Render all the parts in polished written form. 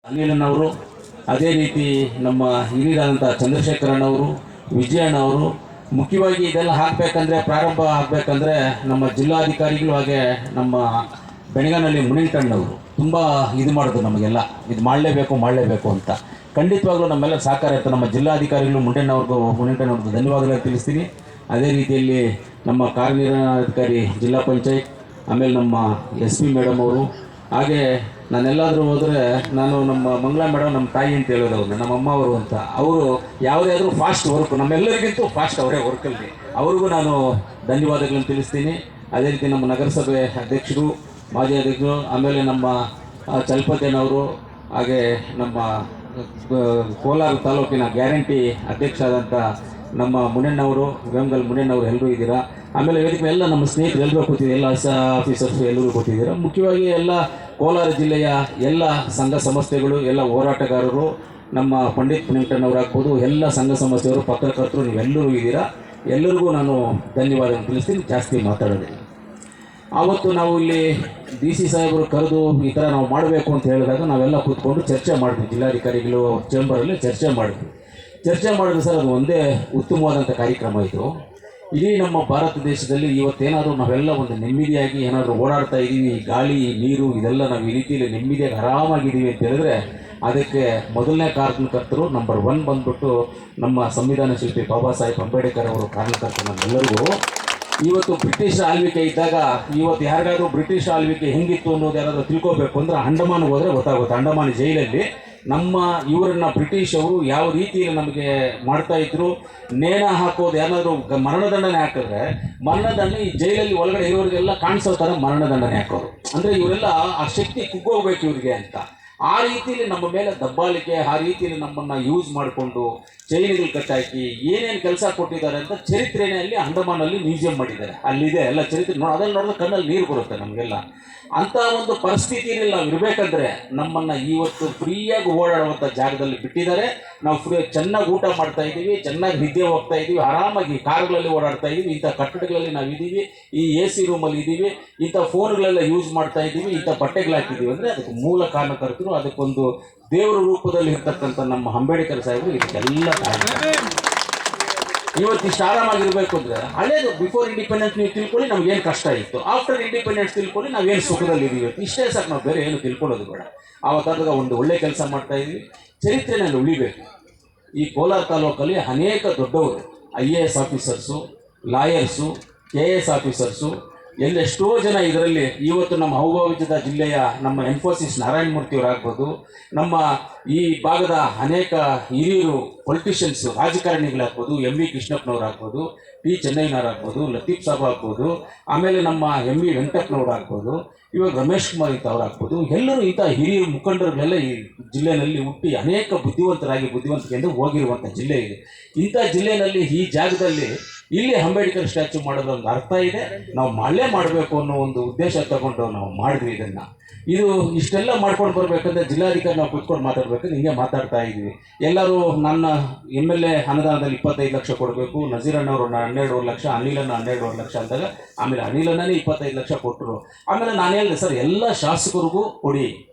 ಅನಿಲನವರು, ಅದೇ ರೀತಿ ನಮ್ಮ ಹಿರಿಯರಾದಂಥ ಚಂದ್ರಶೇಖರಣ್ಣವರು, ವಿಜಯಣ್ಣವರು. ಮುಖ್ಯವಾಗಿ ಇದೆಲ್ಲ ಹಾಕಬೇಕಂದ್ರೆ, ಪ್ರಾರಂಭ ಆಗಬೇಕಂದ್ರೆ ನಮ್ಮ ಜಿಲ್ಲಾಧಿಕಾರಿಗಳು ಹಾಗೆ ನಮ್ಮ ಬೆಣಗನಹಳ್ಳಿ ಮುನಿಂಟಣ್ಣವರು ತುಂಬ ಇದು ಮಾಡೋದು ನಮಗೆಲ್ಲ, ಇದು ಮಾಡಲೇಬೇಕು ಅಂತ. ಖಂಡಿತವಾಗ್ಲೂ ನಮ್ಮೆಲ್ಲ ಸಹಕಾರ ಇರ್ತದೆ. ನಮ್ಮ ಜಿಲ್ಲಾಧಿಕಾರಿಗಳು ಮುನಿಂಟಣ್ಣವ್ರಿಗೂ ಧನ್ಯವಾದಗಳು ತಿಳಿಸ್ತೀನಿ. ಅದೇ ರೀತಿಯಲ್ಲಿ ನಮ್ಮ ಕಾರ್ಯನಿರ್ವಹಣಾಧಿಕಾರಿ ಜಿಲ್ಲಾ ಪಂಚಾಯತ್, ಆಮೇಲೆ ನಮ್ಮ SP ಮೇಡಮ್ ಅವರು, ಹಾಗೆ ನಾನೆಲ್ಲಾದರೂ ಹೋದರೆ ನಾನು ನಮ್ಮ ಮಂಗಳಾ ಮೇಡಮ್ ನಮ್ಮ ತಾಯಿ ಅಂತ ಹೇಳೋದು ಅವ್ರನ್ನ, ನಮ್ಮ ಅಮ್ಮ ಅವರು ಅಂತ. ಅವರು ಯಾವುದೇ ಆದರೂ ಫಾಸ್ಟ್ ವರ್ಕ್, ನಮ್ಮೆಲ್ಲರಿಗಿಂತೂ ಫಾಸ್ಟ್ ಅವರೇ ವರ್ಕಲ್ಲಿ, ಅವ್ರಿಗೂ ನಾನು ಧನ್ಯವಾದಗಳನ್ನು ತಿಳಿಸ್ತೀನಿ. ಅದೇ ರೀತಿ ನಮ್ಮ ನಗರಸಭೆ ಅಧ್ಯಕ್ಷರು, ಮಾಜಿ ಅಧ್ಯಕ್ಷರು, ಆಮೇಲೆ ನಮ್ಮ ಚಲಪತಿಯಣ್ಣವರು, ಹಾಗೆ ನಮ್ಮ ಕೋಲಾರ ತಾಲೂಕಿನ ಗ್ಯಾರಂಟಿ ಅಧ್ಯಕ್ಷ ಆದಂಥ ನಮ್ಮ ಮುನಿಯಣ್ಣವರು, ವೇಮಗಲ್ ಮುನಿಯಣ್ಣವರು ಎಲ್ಲರೂ ಇದ್ದೀರಾ. ಆಮೇಲೆ ವೇದಿಕೆ ಎಲ್ಲ ನಮ್ಮ ಸ್ನೇಹಿತರು ಎಲ್ಲರೂ ಕೂತಿದ್ದೀರಾ, ಎಲ್ಲ ಆಫೀಸರ್ಸು ಎಲ್ಲರೂ ಕೂತಿದ್ದೀರಾ. ಮುಖ್ಯವಾಗಿ ಎಲ್ಲ ಕೋಲಾರ ಜಿಲ್ಲೆಯ ಎಲ್ಲ ಸಂಘ ಸಂಸ್ಥೆಗಳು, ಎಲ್ಲ ಹೋರಾಟಗಾರರು, ನಮ್ಮ ಪಂಡಿತ್ ಮುನಿಯಣ್ಣವ್ರು ಆಗ್ಬೋದು, ಎಲ್ಲ ಸಂಘ ಸಂಸ್ಥೆಯವರು, ಪತ್ರಕರ್ತರು, ನೀವೆಲ್ಲರೂ ಇದ್ದೀರಾ. ಎಲ್ಲರಿಗೂ ನಾನು ಧನ್ಯವಾದ ತಿಳಿಸ್ತೀನಿ. ಜಾಸ್ತಿ ಮಾತಾಡೋದಿಲ್ಲ. ಆವತ್ತು ನಾವು ಇಲ್ಲಿ DC ಸಾಹೇಬರು ಕರೆದು ಈ ಥರ ನಾವು ಮಾಡಬೇಕು ಅಂತ ಹೇಳಿದಾಗ ನಾವೆಲ್ಲ ಕೂತ್ಕೊಂಡು ಚರ್ಚೆ ಮಾಡಿದ್ವಿ. ಜಿಲ್ಲಾಧಿಕಾರಿಗಳು ಚೇಂಬರಲ್ಲಿ ಚರ್ಚೆ ಮಾಡಿದ್ವಿ ಸರ್. ಅದು ಒಂದೇ ಉತ್ತಮವಾದಂಥ ಕಾರ್ಯಕ್ರಮ ಇದು. ಇಡೀ ನಮ್ಮ ಭಾರತ ದೇಶದಲ್ಲಿ ಇವತ್ತೇನಾದರೂ ನಾವೆಲ್ಲ ಒಂದು ನೆಮ್ಮದಿಯಾಗಿ ಏನಾದರೂ ಓಡಾಡ್ತಾ ಇದ್ದೀವಿ, ಗಾಳಿ ನೀರು ಇದೆಲ್ಲ ನಾವು ಈ ರೀತಿಯಲ್ಲಿ ನೆಮ್ಮದಿಯಾಗಿ ಆರಾಮಾಗಿದ್ದೀವಿ ಅಂತ ಹೇಳಿದ್ರೆ ಅದಕ್ಕೆ ಮೊದಲನೇ ಕಾರಣಕರ್ತರು ನಂಬರ್ 1 ಬಂದ್ಬಿಟ್ಟು ನಮ್ಮ ಸಂವಿಧಾನ ಶಿಲ್ಪಿ ಬಾಬಾ ಸಾಹೇಬ್ ಅಂಬೇಡ್ಕರ್ ಅವರು ಕಾರಣಕರ್ತರು. ನಮ್ಮೆಲ್ಲರಿಗೂ ಇವತ್ತು ಬ್ರಿಟಿಷ್ ಆಳ್ವಿಕೆ ಇದ್ದಾಗ, ಇವತ್ತು ಯಾರಿಗಾದ್ರೂ ಬ್ರಿಟಿಷ್ ಆಳ್ವಿಕೆ ಹೆಂಗಿತ್ತು ಅನ್ನೋದು ಯಾರಾದರೂ ತಿಳ್ಕೋಬೇಕು ಅಂದರೆ ಅಂಡಮಾನ್ಗೆ ಹೋದರೆ ಗೊತ್ತಾಗುತ್ತೆ. ಅಂಡಮಾನ್ ಜೈಲಲ್ಲಿ ನಮ್ಮ ಇವರನ್ನ ಬ್ರಿಟಿಷ್ ಅವರು ಯಾವ ರೀತಿಯಲ್ಲಿ ನಮಗೆ ಮಾಡ್ತಾ ಇದ್ರು, ನೇಣ ಹಾಕೋದು, ಏನಾದರೂ ಮರಣದಂಡನೆ ಹಾಕಿದ್ರೆ ಮರಣದಂಡ ಈ ಜೈಲಲ್ಲಿ ಒಳಗಡೆ ಇರೋರಿಗೆಲ್ಲ ಕಾಣಿಸೋ ಥರ ಮರಣದಂಡನೆ ಹಾಕೋರು. ಅಂದರೆ ಇವರೆಲ್ಲ ಆ ಶಕ್ತಿ ಕುಗ್ಗೋಗ್ಬೇಕು ಇವ್ರಿಗೆ ಅಂತ. ಆ ರೀತಿಯಲ್ಲಿ ನಮ್ಮ ಮೇಲೆ ದಬ್ಬಾಳಿಕೆ, ಆ ರೀತಿಯಲ್ಲಿ ನಮ್ಮನ್ನು ಯೂಸ್ ಮಾಡಿಕೊಂಡು ಚೈನ್ಗಳು ಕಟ್ಟಾಕಿ ಏನೇನು ಕೆಲಸ ಕೊಟ್ಟಿದ್ದಾರೆ ಅಂತ ಚರಿತ್ರೆಯಲ್ಲಿ ಅಂಡಮಾನಲ್ಲಿ ಮ್ಯೂಸಿಯಂ ಮಾಡಿದ್ದಾರೆ. ಅಲ್ಲಿದೆ ಎಲ್ಲ ಚರಿತ್ರೆ. ಅದನ್ನು ನೋಡಿದ್ರೆ ಕಣ್ಣಲ್ಲಿ ನೀರು ಬರುತ್ತೆ ನಮಗೆಲ್ಲ. ಅಂಥ ಒಂದು ಪರಿಸ್ಥಿತಿಯಲ್ಲಿ ನಾವು ಇರಬೇಕಂದ್ರೆ ನಮ್ಮನ್ನು ಇವತ್ತು ಫ್ರೀಯಾಗಿ ಓಡಾಡುವಂಥ ಜಾಗದಲ್ಲಿ ಬಿಟ್ಟಿದ್ದಾರೆ. ನಾವು ಚೆನ್ನಾಗಿ ಊಟ ಮಾಡ್ತಾ ಇದ್ದೀವಿ, ಚೆನ್ನಾಗಿ ನಿದ್ದೆ ಹೋಗ್ತಾ ಇದ್ದೀವಿ, ಆರಾಮಾಗಿ ಕಾರುಗಳಲ್ಲಿ ಓಡಾಡ್ತಾ ಇದ್ದೀವಿ, ಇಂಥ ಕಟ್ಟಡಗಳಲ್ಲಿ ನಾವು ಇದ್ದೀವಿ, ಈ AC ರೂಮಲ್ಲಿ ಇದ್ದೀವಿ, ಇಂಥ ಫೋನ್ಗಳೆಲ್ಲ ಯೂಸ್ ಮಾಡ್ತಾ ಇದ್ದೀವಿ, ಇಂಥ ಬಟ್ಟೆಗಳು ಹಾಕಿದ್ದೀವಿ ಅಂದರೆ ಅದಕ್ಕೆ ಮೂಲ ಕಾರಣಕರ್ತರು, ಅದಕ್ಕೊಂದು ದೇವರ ರೂಪದಲ್ಲಿ ಇರ್ತಕ್ಕಂಥ ನಮ್ಮ ಅಂಬೇಡ್ಕರ್ ಸಾಹೇಬರು ಇದಕ್ಕೆಲ್ಲ ಕಾರಣ. ಇವತ್ತಿಷ್ಟು ಆರಾಮಾಗಿರ್ಬೇಕು ಅಂದರೆ ಹಳೇದು ಬಿಫೋರ್ ಇಂಡಿಪೆಂಡೆನ್ಸ್ ನೀವು ತಿಳ್ಕೊಳ್ಳಿ ನಮ್ಗೇನು ಕಷ್ಟ ಇತ್ತು, ಆಫ್ಟರ್ ಇಂಡಿಪೆಂಡೆನ್ಸ್ ತಿಳ್ಕೊಳ್ಳಿ ನಾವೇನು ಸುಖದಲ್ಲಿ ಇದ್ದೀವಿ. ಇಷ್ಟೇ ಸಾಕು, ನಾವು ಬೇರೆ ಏನು ತಿಳ್ಕೊಳ್ಳೋದು ಬೇಡ. ಆವತ್ತಾದಾಗ ಒಂದು ಒಳ್ಳೆ ಕೆಲಸ ಮಾಡ್ತಾ ಇದ್ವಿ, ಚರಿತ್ರೆನಲ್ಲಿ ಉಳಿಬೇಕು. ಈ ಕೋಲಾರ ತಾಲೂಕಲ್ಲಿ ಅನೇಕ ದೊಡ್ಡವರು IAS officers, lawyers, KS officers, ಎಷ್ಟೋ ಜನ ಇದರಲ್ಲಿ ಇವತ್ತು ನಮ್ಮ ಅವಿಭಜಿತ ಜಿಲ್ಲೆಯ ನಮ್ಮ ಇನ್ಫೋಸಿಸ್ ನಾರಾಯಣಮೂರ್ತಿಯವರಾಗ್ಬೋದು, ನಮ್ಮ ಈ ಭಾಗದ ಅನೇಕ ಹಿರಿಯರು ಪೊಲಿಟಿಷಿಯನ್ಸು, ರಾಜಕಾರಣಿಗಳಾಗ್ಬೋದು, MV ಕೃಷ್ಣಪ್ಪನವರಾಗ್ಬೋದು, T ಚೆನ್ನೈನವರಾಗ್ಬೋದು, ಲತೀಫ್ ಸಾಬ್ ಆಗ್ಬೋದು, ಆಮೇಲೆ ನಮ್ಮ MV ವೆಂಕಟಪ್ಪನವರಾಗ್ಬೋದು, ಇವಾಗ ರಮೇಶ್ ಕುಮಾರ್ ಇಂಥವ್ರಾಗ್ಬೋದು, ಎಲ್ಲರೂ ಇಂಥ ಹಿರಿಯ ಮುಖಂಡರುಗಳೆಲ್ಲ ಈ ಜಿಲ್ಲೆಯಲ್ಲಿ ಹುಟ್ಟಿ ಅನೇಕ ಬುದ್ಧಿವಂತಿಕೆಯಿಂದ ಹೋಗಿರುವಂಥ ಜಿಲ್ಲೆ ಇದೆ. ಇಂಥ ಜಿಲ್ಲೆಯಲ್ಲಿ ಈ ಜಾಗದಲ್ಲಿ ಇಲ್ಲಿ ಅಂಬೇಡ್ಕರ್ ಸ್ಟ್ಯಾಚ್ಯೂ ಮಾಡೋದು ಒಂದು ಅರ್ಥ ಇದೆ. ನಾವು ಮಾಡಬೇಕು ಅನ್ನೋ ಒಂದು ಉದ್ದೇಶ ತಗೊಂಡು ನಾವು ಮಾಡಿದ್ವಿ ಇದನ್ನು. ಇದು ಇಷ್ಟೆಲ್ಲ ಮಾಡ್ಕೊಂಡು ಬರಬೇಕಂದ್ರೆ ಜಿಲ್ಲಾಧಿಕಾರಿ ನಾವು ಕೂತ್ಕೊಂಡು ಮಾತಾಡಬೇಕಂದ್ರೆ ಹಿಂಗೆ ಮಾತಾಡ್ತಾ ಇದ್ವಿ. ಎಲ್ಲರೂ ನನ್ನ MLA ಅನುದಾನದಲ್ಲಿ 25 ಲಕ್ಷ ಕೊಡಬೇಕು, ನಜೀರಣ್ಣವರು 12 ಲಕ್ಷ, ಅನಿಲಣ್ಣ 12 ಲಕ್ಷ ಅಂದಾಗ ಆಮೇಲೆ ಅನಿಲಣ್ಣನೇ 25 ಲಕ್ಷ ಕೊಟ್ಟರು. ಆಮೇಲೆ ನಾನು ಹೇಳಿದೆ ಸರ್ ಎಲ್ಲ ಶಾಸಕರಿಗೂ ಕೊಡಿ,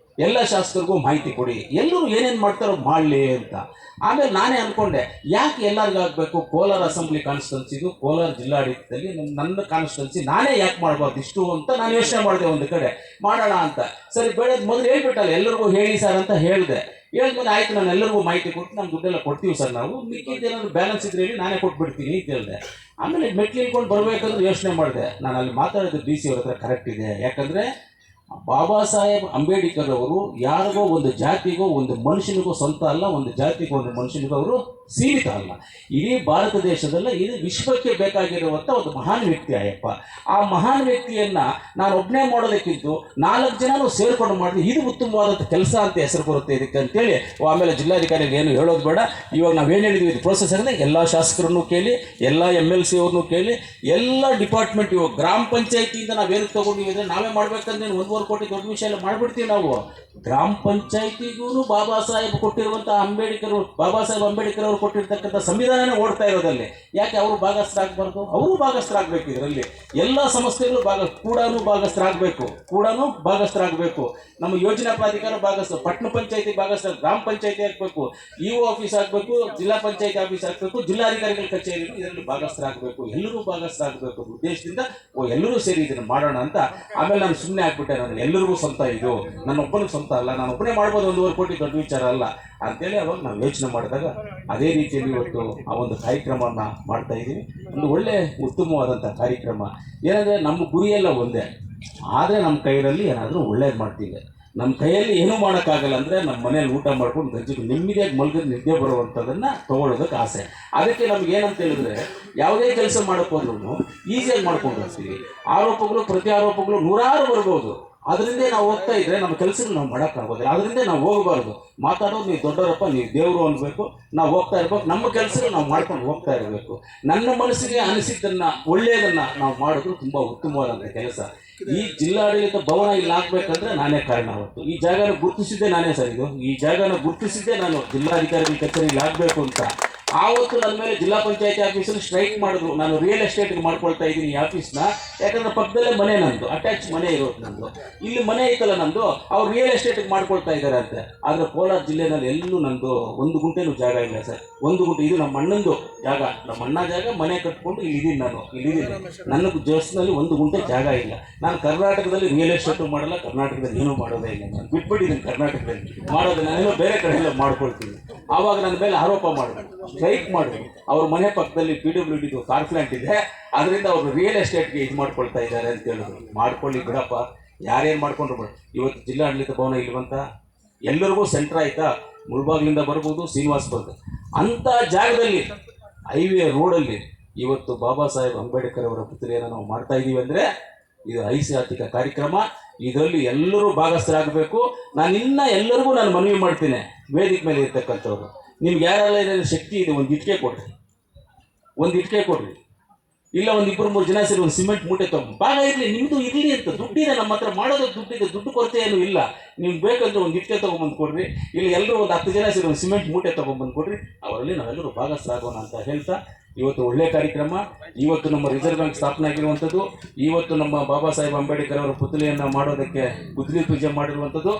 ಎಲ್ಲ ಶಾಸಕರಿಗೂ ಮಾಹಿತಿ ಕೊಡಿ, ಎಲ್ಲರೂ ಏನೇನು ಮಾಡ್ತಾರೋ ಮಾಡಲಿ ಅಂತ. ಆಮೇಲೆ ನಾನೇ ಅಂದ್ಕೊಂಡೆ ಯಾಕೆ ಎಲ್ಲರಿಗೂ ಆಗಬೇಕು, ಕೋಲಾರ ಅಸೆಂಬ್ಲಿ ಕಾನ್ಸ್ಟಿಟ್ಯೂನ್ಸಿದು, ಕೋಲಾರ ಜಿಲ್ಲಾಡಳಿತದಲ್ಲಿ ನನ್ನ ಕಾನ್ಸ್ಟಿಟ್ಯೂನ್ಸಿ ನಾನೇ ಯಾಕೆ ಮಾಡಬಾರ್ದು ಇಷ್ಟು ಅಂತ ನಾನು ಯೋಚನೆ ಮಾಡಿದೆ. ಒಂದು ಕಡೆ ಮಾಡೋಣ ಅಂತ. ಸರಿ ಬೆಳೆದ ಮೊದಲು ಹೇಳ್ಬಿಟ್ಟಲ್ಲ ಎಲ್ಲರಿಗೂ ಹೇಳಿ ಸರ್ ಅಂತ ಹೇಳಿದೆ. ಹೇಳಿದ್ಮೇಲೆ ಆಯಿತು, ನಾನು ಎಲ್ಲರಿಗೂ ಮಾಹಿತಿ ಕೊಟ್ಟು ನಮ್ಮ ದುಡ್ಡೆಲ್ಲ ಕೊಡ್ತೀವಿ ಸರ್, ನಾವು ಮಿಕ್ಕಿದ್ದೇನಾದ್ರು ಬ್ಯಾಲೆನ್ಸ್ ಇದ್ರೆ ಹೇಳಿ ನಾನೇ ಕೊಟ್ಬಿಡ್ತೀನಿ ಅಂತ ಹೇಳಿದೆ. ಆಮೇಲೆ ಮೆಟ್ಲು ಇಳ್ಕೊಂಡು ಬರಬೇಕಂದ್ರೆ ಯೋಚನೆ ಮಾಡಿದೆ. ನಾನು ಅಲ್ಲಿ ಮಾತಾಡಿದ್ದು DC ಅವ್ರ ಹತ್ರ ಕರೆಕ್ಟ್ ಇದೆ. ಯಾಕಂದರೆ ಬಾಬಾ ಸಾಹೇಬ್ ಅಂಬೇಡ್ಕರ್ ಅವರು ಯಾರಿಗೋ ಒಂದು ಜಾತಿಗೋ ಒಂದು ಮನುಷ್ಯನಿಗೋ ಸ್ವಂತ ಅಲ್ಲ, ಒಂದು ಜಾತಿಗೋ ಒಂದು ಮನುಷ್ಯನಿಗೋ ಅವರು ಸೀಮಿತ ಅಲ್ಲ. ಇಡೀ ಭಾರತ ದೇಶದಲ್ಲ, ಇದು ವಿಶ್ವಕ್ಕೆ ಬೇಕಾಗಿರುವಂಥ ಒಂದು ಮಹಾನ್ ವ್ಯಕ್ತಿ ಅಯ್ಯಪ್ಪ. ಆ ಮಹಾನ್ ವ್ಯಕ್ತಿಯನ್ನು ನಾನು ಒಬ್ಬನೇ ಮಾಡೋದಕ್ಕಿಂತ 4 ಜನನೂ ಸೇರ್ಕೊಂಡು ಮಾಡಿದ್ರೆ ಇದು ಉತ್ತಮವಾದಂಥ ಕೆಲಸ ಅಂತ ಹೆಸರು ಬರುತ್ತೆ ಇದಕ್ಕೆ ಅಂತೇಳಿ. ಆಮೇಲೆ ಜಿಲ್ಲಾಧಿಕಾರಿಗೆ ಏನು ಹೇಳೋದು ಬೇಡ. ಇವಾಗ ನಾವೇನು ಹೇಳಿದ್ವಿ, ಇದು ಪ್ರೋಸೆಸ್ ಅಂದರೆ ಎಲ್ಲ ಶಾಸಕರನ್ನು ಕೇಳಿ, ಎಲ್ಲ MLC ಅವ್ರನ್ನೂ ಕೇಳಿ, ಎಲ್ಲ ಡಿಪಾರ್ಟ್ಮೆಂಟ್, ಇವಾಗ ಗ್ರಾಮ ಪಂಚಾಯತಿಯಿಂದ ನಾವೇನು ತೊಗೊಂಡಿವಿ ಅಂದರೆ ನಾವೇ ಮಾಡ್ಬೇಕಂದ್ರೆ 1.5 ಕೋಟಿ ದೊಡ್ಡ ವಿಷಯ ಎಲ್ಲ ಮಾಡಿಬಿಡ್ತೀವಿ ನಾವು. ಗ್ರಾಮ ಪಂಚಾಯತಿಗೂ ಬಾಬಾ ಸಾಹೇಬ್ ಕೊಟ್ಟಿರುವಂಥ ಬಾಬಾ ಸಾಹೇಬ್ ಅಂಬೇಡ್ಕರ್ ಅವರು ಕೊಟ್ಟಿರ್ತಕ್ಕಂಥ ಸಂವಿಧಾನನೇ ಓಡ್ತಾ ಇರೋದಲ್ಲಿ ಯಾಕೆ ಅವರು ಭಾಗಸ್ಥರಾಗಬಾರ್ದು? ಅವರು ಭಾಗಸ್ಥರಾಗಬೇಕು. ಇದರಲ್ಲಿ ಎಲ್ಲ ಸಂಸ್ಥೆಗಳು ಭಾಗಸ್ಥರಾಗಬೇಕು. ನಮ್ಮ ಯೋಜನಾ ಪ್ರಾಧಿಕಾರ ಪಟ್ಟಣ ಪಂಚಾಯತಿ ಗ್ರಾಮ ಪಂಚಾಯತಿ ಆಗಬೇಕು, ಇಒ ಆಫೀಸ್ ಆಗಬೇಕು, ಜಿಲ್ಲಾ ಪಂಚಾಯತಿ ಆಫೀಸ್ ಆಗಬೇಕು, ಜಿಲ್ಲಾಧಿಕಾರಿಗಳ ಕಚೇರಿ ಇದರಲ್ಲಿ ಭಾಗಸ್ಥರಾಗಬೇಕು. ಎಲ್ಲರೂ ಭಾಗಸ್ಥರಾಗಬೇಕು ಉದ್ದೇಶದಿಂದ ಎಲ್ಲರೂ ಸೇರಿ ಇದನ್ನು ಮಾಡೋಣ ಅಂತ. ಆಮೇಲೆ ನಾನು ಸುಮ್ಮನೆ ಆಗ್ಬಿಟ್ಟೆ, ನಾನು ಎಲ್ಲರಿಗೂ ಸ್ವಂತ, ಇದು ನನ್ನೊಬ್ಬನಿಗೆ ಸ್ವಂತ ಅಲ್ಲ, ನಾನು ಒಬ್ಬನೇ ಮಾಡ್ಬೋದು, 1.5 ಕೋಟಿ ದೊಡ್ಡ ವಿಚಾರ ಅಲ್ಲ ಅಂತೇಳಿ ಅವಾಗ ನಾವು ಯೋಚನೆ ಮಾಡಿದಾಗ ಅದೇ ರೀತಿಯಲ್ಲಿ ಇವತ್ತು ಆ ಒಂದು ಕಾರ್ಯಕ್ರಮವನ್ನು ಮಾಡ್ತಾ ಇದ್ದೀವಿ. ಒಂದು ಒಳ್ಳೆ ಉತ್ತಮವಾದಂಥ ಕಾರ್ಯಕ್ರಮ. ಏನಂದರೆ ನಮ್ಮ ಗುರಿಯೆಲ್ಲ ಒಂದೇ, ಆದರೆ ನಮ್ಮ ಕೈಯಲ್ಲಿ ಏನಾದರೂ ಒಳ್ಳೇದು ಮಾಡ್ತೀವಿ. ನಮ್ಮ ಕೈಯಲ್ಲಿ ಏನೂ ಮಾಡೋಕ್ಕಾಗಲ್ಲ ಅಂದರೆ ನಮ್ಮ ಮನೇಲಿ ಊಟ ಮಾಡ್ಕೊಂಡು ಗಂಜಿಗೆ ನೆಮ್ಮದಿಯಾಗಿ ಮಲಗಿದ್ರೆ ನಿದ್ದೆ ಬರುವಂಥದ್ದನ್ನು ತೊಗೊಳ್ಳೋದಕ್ಕೆ ಆಸೆ. ಅದಕ್ಕೆ ನಮ್ಗೆ ಏನಂತ ಹೇಳಿದ್ರೆ, ಯಾವುದೇ ಕೆಲಸ ಮಾಡೋಕ್ಕೆ ಹೋದ್ರೂ ಈಸಿಯಾಗಿ ಮಾಡ್ಕೊಂಡು ಬರ್ತೀವಿ. ಪ್ರತಿ ಆರೋಪಗಳು ನೂರಾರು ಬರ್ಬೋದು. ಅದರಿಂದ ನಾವು ಹೋಗ್ತಾ ಇದ್ರೆ ನಮ್ಮ ಕೆಲಸಗಳು ನಾವು ಮಾಡೋಕ್ಕಾಗೋದಿಲ್ಲ. ಅದರಿಂದ ನಾವು ಹೋಗಬಾರ್ದು. ಮಾತಾಡೋದು ನೀವು ದೊಡ್ಡವರಪ್ಪ, ನೀವು ದೇವರು ಅನ್ಬೇಕು, ನಾವು ಹೋಗ್ತಾ ಇರ್ಬೇಕು, ನಮ್ಮ ಕೆಲಸಗಳು ನಾವು ಮಾಡ್ಕೊಂಡು ಹೋಗ್ತಾ ಇರಬೇಕು. ನನ್ನ ಮನಸ್ಸಿಗೆ ಅನಿಸಿದ್ದನ್ನು ಒಳ್ಳೆಯದನ್ನು ನಾವು ಮಾಡೋದು ತುಂಬ ಉತ್ತಮವಾದಂಥ ಕೆಲಸ. ಈ ಜಿಲ್ಲಾಡಳಿತ ಭವನ ಇಲ್ಲಿ ಹಾಕ್ಬೇಕಂದ್ರೆ ನಾನೇ ಕಾರಣ. ಅವತ್ತು ಈ ಜಾಗನ ಗುರುತಿಸಿದ್ದೆ ನಾನೇ ಸರ್. ಈ ಜಾಗನ ಗುರುತಿಸಿದ್ದೆ ನಾನು ಜಿಲ್ಲಾಧಿಕಾರಿಗಳ ಕಚೇರಿಯಲ್ಲಿ ಆಗಬೇಕು ಅಂತ. ಆವತ್ತು ನನ್ನ ಮೇಲೆ ಜಿಲ್ಲಾ ಪಂಚಾಯತಿ ಆಫೀಸಲ್ಲಿ ಸ್ಟ್ರೈಕ್ ಮಾಡಿದ್ರು. ನಾನು ರಿಯಲ್ ಎಸ್ಟೇಟ್ಗೆ ಮಾಡ್ಕೊಳ್ತಾ ಇದ್ದೀನಿ ಈ ಆಫೀಸ್ನ, ಯಾಕಂದ್ರೆ ಪಕ್ಕದಲ್ಲೇ ಮನೆ ನಂದು, ಅಟ್ಯಾಚ್ ಮನೆ ಇರೋದು ನಂದು. ಇಲ್ಲಿ ಮನೆ ಐತಲ್ಲ ನಂದು, ಅವ್ರು ರಿಯಲ್ ಎಸ್ಟೇಟ್ಗೆ ಮಾಡ್ಕೊಳ್ತಾ ಇದ್ದಾರೆ ಅಂತೆ. ಆದರೆ ಕೋಲಾರ ಜಿಲ್ಲೆನಲ್ಲಿ ಎಲ್ಲೂ ನಂದು 1 ಗುಂಟೆನೂ ಜಾಗ ಇಲ್ಲ ಸರ್. 1 ಗುಂಟೆ ಇದು ನಮ್ಮ ಅಣ್ಣಂದು ಜಾಗ, ನಮ್ಮ ಅಣ್ಣ ಜಾಗ. ಮನೆ ಕಟ್ಕೊಂಡು ಇಲ್ಲಿದ್ದೀನಿ, ನಾನು ಇಲ್ಲಿದ್ದೀನಿ. ನನಗೆ ಜೋಸ್ನಲ್ಲಿ 1 ಗುಂಟೆ ಜಾಗ ಇಲ್ಲ. ನಾನು ಕರ್ನಾಟಕದಲ್ಲಿ ರಿಯಲ್ ಎಸ್ಟೇಟು ಮಾಡಲ್ಲ, ಕರ್ನಾಟಕದಲ್ಲಿ ಏನೂ ಮಾಡೋದೇ ಇಲ್ಲ. ನಾನು ಬಿಟ್ಬಿಟ್ಟಿದ್ದೀನಿ ಕರ್ನಾಟಕದಲ್ಲಿ ಮಾಡೋದು, ನಾನೇನೋ ಬೇರೆ ಕಡೆಯೆಲ್ಲ ಮಾಡ್ಕೊಳ್ತೀನಿ. ಆವಾಗ ನನ್ನ ಮೇಲೆ ಆರೋಪ ಮಾಡಿದ್ರು, ಸ್ಟ್ರೈಕ್ ಮಾಡಿದ್ರು. ಅವ್ರ ಮನೆ ಪಕ್ಕದಲ್ಲಿ PWD ಕಾರ್ ಪ್ಲಾಂಟ್ ಇದೆ, ಅದರಿಂದ ಅವರು ರಿಯಲ್ ಎಸ್ಟೇಟ್ಗೆ ಇದು ಮಾಡ್ಕೊಳ್ತಾ ಇದ್ದಾರೆ ಅಂತ ಹೇಳಿದ್ರು. ಮಾಡ್ಕೊಳ್ಳಿ ಬಿಡಪ್ಪ, ಯಾರೇನು ಮಾಡ್ಕೊಂಡ್ರು ಬಿಡು. ಇವತ್ತು ಜಿಲ್ಲಾಡಳಿತ ಭವನ ಇಲ್ವಂತ ಎಲ್ಲರಿಗೂ ಸೆಂಟ್ರ್ ಆಯ್ತಾ, ಮುಳ್ಬಾಗ್ಲಿಂದ ಬರ್ಬೋದು, ಶ್ರೀನಿವಾಸಪುರದ ಅಂಥ ಜಾಗದಲ್ಲಿ ಹೈವೇ ರೋಡಲ್ಲಿ ಇವತ್ತು ಬಾಬಾ ಸಾಹೇಬ್ ಅಂಬೇಡ್ಕರ್ ಅವರ ಪುತ್ರಿಯನ್ನು ನಾವು ಮಾಡ್ತಾ ಇದ್ದೀವಿ ಅಂದರೆ ಇದು ಐತಿಹಾಸಿಕ ಕಾರ್ಯಕ್ರಮ. ಇದರಲ್ಲಿ ಎಲ್ಲರೂ ಭಾಗಸ್ಥರಾಗಬೇಕು. ನಾನು ಎಲ್ಲರಿಗೂ ನಾನು ಮನವಿ ಮಾಡ್ತೀನಿ, ವೇದಿಕೆ ಮೇಲೆ ಇರ್ತಕ್ಕಂಥವ್ರು, ನಿಮ್ಗೆ ಯಾರೆಲ್ಲ ಏನಾದರೂ ಶಕ್ತಿ ಇದೆ, ಒಂದು ಇಟ್ಟಿಗೆ ಕೊಡ್ರಿ, ಇಲ್ಲ 1-2-3 ಜನ ಸೇರಿ ಒಂದು ಸಿಮೆಂಟ್ ಮೂಟೆ ತಗೊಂಡು ಭಾಗ ಇರಲಿ, ನಿಮ್ಮದು ಇರಲಿ ಅಂತ. ದುಡ್ಡಿದೆ ನಮ್ಮ ಹತ್ರ, ಮಾಡೋದಕ್ಕೆ ದುಡ್ಡಿದೆ, ದುಡ್ಡು ಕೊರತೆ ಏನೂ ಇಲ್ಲ. ನಿಮ್ಗೆ ಬೇಕಂದ್ರೆ ಒಂದು ಇಟ್ಟಿಗೆ ತೊಗೊಂಬಂದು ಕೊಡ್ರಿ, ಇಲ್ಲಿ ಎಲ್ಲರೂ ಒಂದು 10 ಜನ ಸೇರಿ ಒಂದು ಸಿಮೆಂಟ್ ಮೂಟೆ ತೊಗೊಂಬಂದು ಕೊಡ್ರಿ, ಅವರಲ್ಲಿ ನಾವೆಲ್ಲರೂ ಭಾಗಸ್ಥರಾಗೋಣ ಅಂತ ಹೇಳ್ತಾ, ಇವತ್ತು ಒಳ್ಳೆ ಕಾರ್ಯಕ್ರಮ. ಇವತ್ತು ನಮ್ಮ ರಿಸರ್ವ್ ಬ್ಯಾಂಕ್ ಸ್ಥಾಪನೆ ಆಗಿರುವಂಥದ್ದು, ಇವತ್ತು ನಮ್ಮ ಬಾಬಾ ಸಾಹೇಬ್ ಅಂಬೇಡ್ಕರ್ ಅವರ ಪುತ್ಥಳಿಯನ್ನು ಮಾಡೋದಕ್ಕೆ ಗುದ್ದಲಿ ಪೂಜೆ ಮಾಡಿರುವಂಥದ್ದು,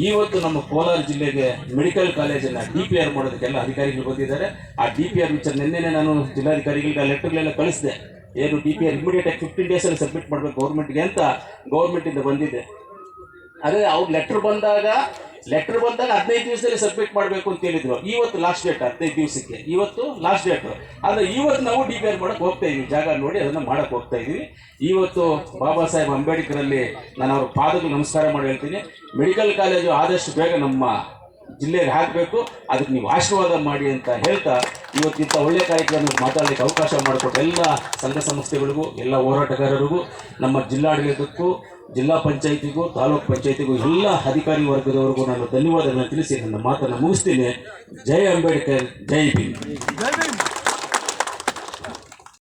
ಇವತ್ತು ನಮ್ಮ ಕೋಲಾರ ಜಿಲ್ಲೆಗೆ ಮೆಡಿಕಲ್ ಕಾಲೇಜನ್ನು DPR ಮಾಡೋದಕ್ಕೆಲ್ಲ ಅಧಿಕಾರಿಗಳು ಬಂದಿದ್ದಾರೆ. ಆ DPR ವಿಚಾರ ನಿನ್ನೆ ನಾನು ಜಿಲ್ಲಾಧಿಕಾರಿಗಳಿಗೆ ಲೆಟರ್ಗಳೆಲ್ಲ ಕಳಿಸಿದೆ. ಏನು DPR ಇಮಿಡಿಯೇಟಾಗಿ 15 ಡೇಸಲ್ಲಿ ಸಬ್ಮಿಟ್ ಮಾಡಬೇಕು ಗೌರ್ಮೆಂಟ್ಗೆ ಅಂತ ಗೌರ್ಮೆಂಟಿಂದ ಬಂದಿದೆ. ಅದೇ ಅವ್ರು ಲೆಟ್ರ್ ಬಂದಾಗ 15 ದಿವಸದಲ್ಲಿ ಸಬ್ಮಿಟ್ ಮಾಡಬೇಕು ಅಂತ ಹೇಳಿದ್ರು. ಇವತ್ತು ಲಾಸ್ಟ್ ಡೇಟ್ 15 ದಿವಸಕ್ಕೆ, ಇವತ್ತು ಲಾಸ್ಟ್ ಡೇಟು. ಆದರೆ ಇವತ್ತು ನಾವು DPR ಮಾಡೋಕ್ಕೆ ಹೋಗ್ತಾ ಇದ್ದೀವಿ, ಜಾಗ ನೋಡಿ ಅದನ್ನು ಮಾಡೋಕ್ಕೆ ಹೋಗ್ತಾ ಇದ್ದೀವಿ. ಇವತ್ತು ಬಾಬಾ ಸಾಹೇಬ್ ಅಂಬೇಡ್ಕರಲ್ಲಿ ನಾನು ಅವ್ರ ಪಾದಕ್ಕೆ ನಮಸ್ಕಾರ ಮಾಡಿ ಹೇಳ್ತೀನಿ. ಮೆಡಿಕಲ್ ಕಾಲೇಜು ಆದಷ್ಟು ಬೇಗ ನಮ್ಮ ಜಿಲ್ಲೆಗೆ ಹಾಕಬೇಕು, ಅದಕ್ಕೆ ನೀವು ಆಶೀರ್ವಾದ ಮಾಡಿ ಅಂತ ಹೇಳ್ತಾ, ಇವತ್ತಿಂಥ ಒಳ್ಳೆಯ ಕಾರ್ಯಕ್ರಮ ಮಾತಾಡಲಿಕ್ಕೆ ಅವಕಾಶ ಮಾಡಿಕೊಟ್ಟು ಎಲ್ಲ ಸಂಘ ಸಂಸ್ಥೆಗಳಿಗೂ, ಎಲ್ಲ ಹೋರಾಟಗಾರರಿಗೂ, ನಮ್ಮ ಜಿಲ್ಲಾಡಳಿತಕ್ಕೂ, ಜಿಲ್ಲಾ ಪಂಚಾಯತಿಗೂ, ತಾಲೂಕು ಪಂಚಾಯತಿಗೂ, ಎಲ್ಲ ಅಧಿಕಾರಿ ವರ್ಗದವರೆಗೂ ನಾನು ಧನ್ಯವಾದಗಳನ್ನು ತಿಳಿಸಿ ನನ್ನ ಮಾತನ್ನು ಮುಗಿಸ್ತೀನಿ. ಜೈ ಅಂಬೇಡ್ಕರ್, ಜೈ ಭೀಮ್.